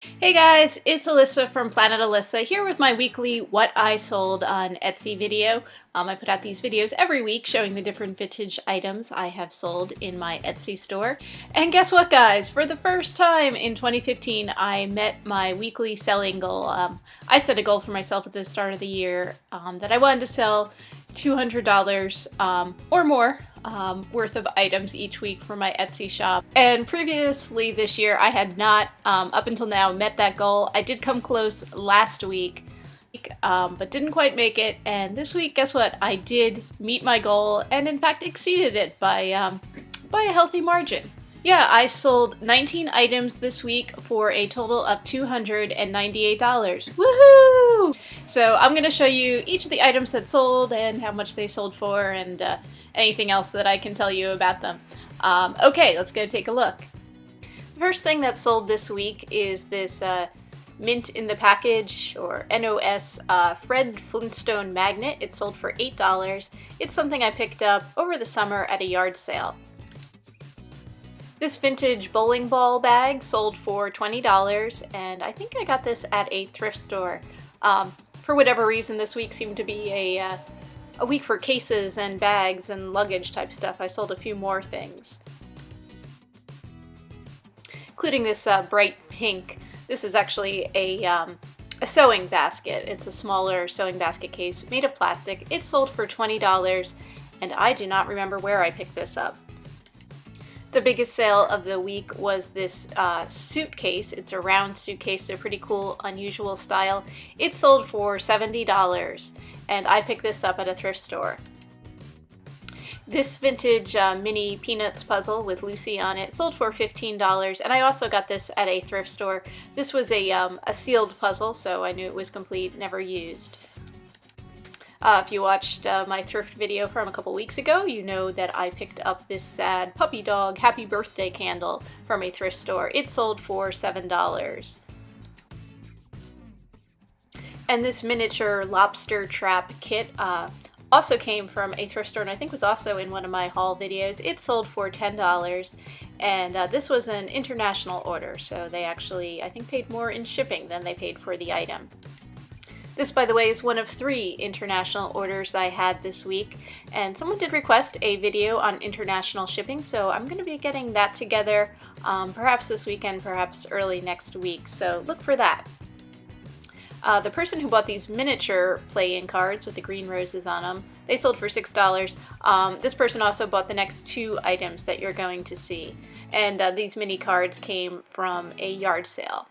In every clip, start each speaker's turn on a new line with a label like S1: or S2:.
S1: Hey guys, it's Alyssa from Planet Alyssa here with my weekly What I Sold on Etsy video. I put out these videos every week showing the different vintage items I have sold in my Etsy store. And guess what guys, for the first time in 2015 I met my weekly selling goal. I set a goal for myself at the start of the year that I wanted to sell $200 or more worth of items each week for my Etsy shop. And previously this year I had not, up until now, met that goal. I did come close last week, but didn't quite make it. And this week, guess what? I did meet my goal and in fact exceeded it by a healthy margin. Yeah, I sold 19 items this week for a total of $298. Woohoo! So I'm going to show you each of the items that sold and how much they sold for and anything else that I can tell you about them. Okay, let's go take a look. The first thing that sold this week is this Mint in the Package, or NOS Fred Flintstone magnet. It sold for $8. It's something I picked up over the summer at a yard sale. This vintage bowling ball bag sold for $20, and I think I got this at a thrift store. For whatever reason, this week seemed to be a week for cases and bags and luggage type stuff. I sold a few more things, including this bright pink. This is actually a sewing basket. It's a smaller sewing basket case made of plastic. It sold for $20, and I do not remember where I picked this up. The biggest sale of the week was this suitcase. It's a round suitcase. They're pretty cool, unusual style. It sold for $70, and I picked this up at a thrift store. This vintage mini Peanuts puzzle with Lucy on it sold for $15, and I also got this at a thrift store. This was a sealed puzzle, so I knew it was complete, never used. If you watched my thrift video from a couple weeks ago, you know that I picked up this sad puppy dog happy birthday candle from a thrift store. It sold for $7. And this miniature lobster trap kit also came from a thrift store and I think was also in one of my haul videos. It sold for $10, and this was an international order, so they actually, I think, paid more in shipping than they paid for the item. This, by the way, is one of 3 international orders I had this week, and someone did request a video on international shipping, so I'm going to be getting that together perhaps this weekend, perhaps early next week, so look for that. The person who bought these miniature play-in cards with the green roses on them, they sold for $6. This person also bought the next 2 items that you're going to see, and these mini cards came from a yard sale.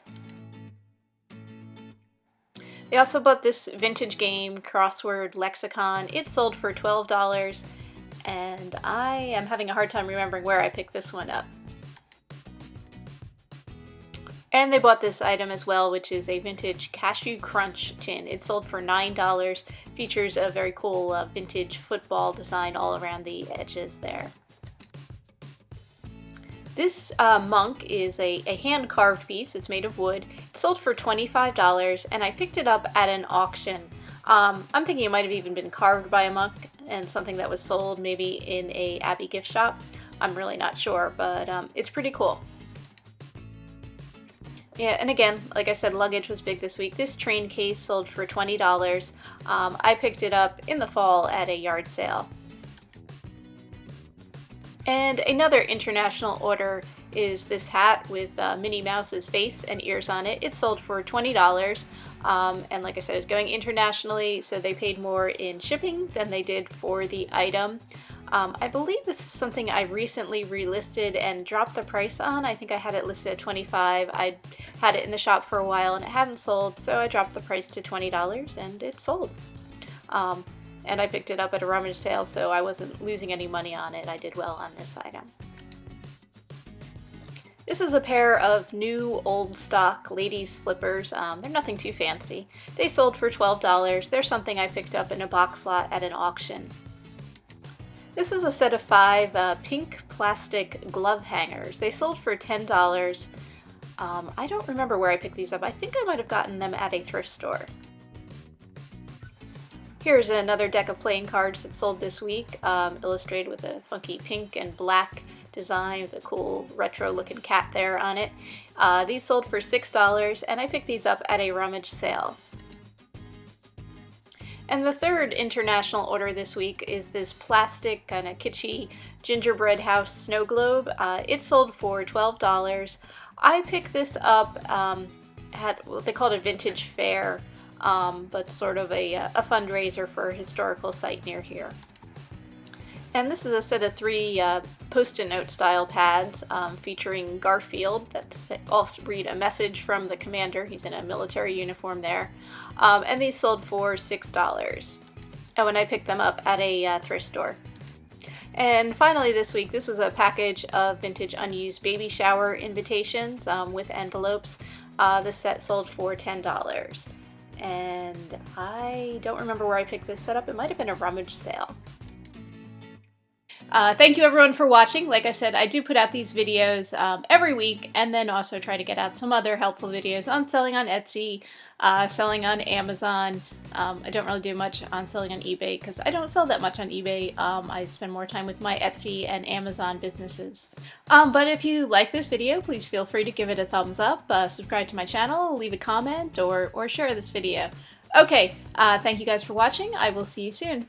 S1: They also bought this vintage game, Crossword Lexicon. It sold for $12, and I am having a hard time remembering where I picked this one up. And they bought this item as well, which is a vintage Cashew Crunch tin. It sold for $9, features a very cool vintage football design all around the edges there. This monk is a hand-carved piece. It's made of wood. It sold for $25, and I picked it up at an auction. I'm thinking it might have even been carved by a monk and something that was sold maybe in a Abbey gift shop. I'm really not sure, but it's pretty cool. Yeah, and again, like I said, luggage was big this week. This train case sold for $20. I picked it up in the fall at a yard sale. And another international order is this hat with Minnie Mouse's face and ears on it. It sold for $20, and like I said, it's going internationally, so they paid more in shipping than they did for the item. I believe this is something I recently relisted and dropped the price on. I think I had it listed at $25. I had it in the shop for a while and it hadn't sold, so I dropped the price to $20 and it sold. And I picked it up at a rummage sale, so I wasn't losing any money on it. I did well on this item. This is a pair of new old stock ladies slippers. They're nothing too fancy. They sold for $12. They're something I picked up in a box lot at an auction. This is a set of 5 pink plastic glove hangers. They sold for $10. I don't remember where I picked these up. I think I might have gotten them at a thrift store. Here's another deck of playing cards that sold this week, illustrated with a funky pink and black design with a cool retro looking cat there on it. These sold for $6 and I picked these up at a rummage sale. And the third international order this week is this plastic kind of kitschy gingerbread house snow globe. It sold for $12. I picked this up at what they called a vintage fair, but sort of a fundraiser for a historical site near here. And this is a set of 3 post-it note style pads featuring Garfield that also read a message from the commander. He's in a military uniform there. And these sold for $6. Oh, and I picked them up at a thrift store. And finally this week, this was a package of vintage unused baby shower invitations with envelopes. This set sold for $10. And I don't remember where I picked this set up. It might have been a rummage sale. Thank you everyone for watching. Like I said, I do put out these videos every week, and then also try to get out some other helpful videos on selling on Etsy, selling on Amazon. I don't really do much on selling on eBay because I don't sell that much on eBay. I spend more time with my Etsy and Amazon businesses. But if you like this video, please feel free to give it a thumbs up, subscribe to my channel, leave a comment, or share this video. Okay, thank you guys for watching. I will see you soon.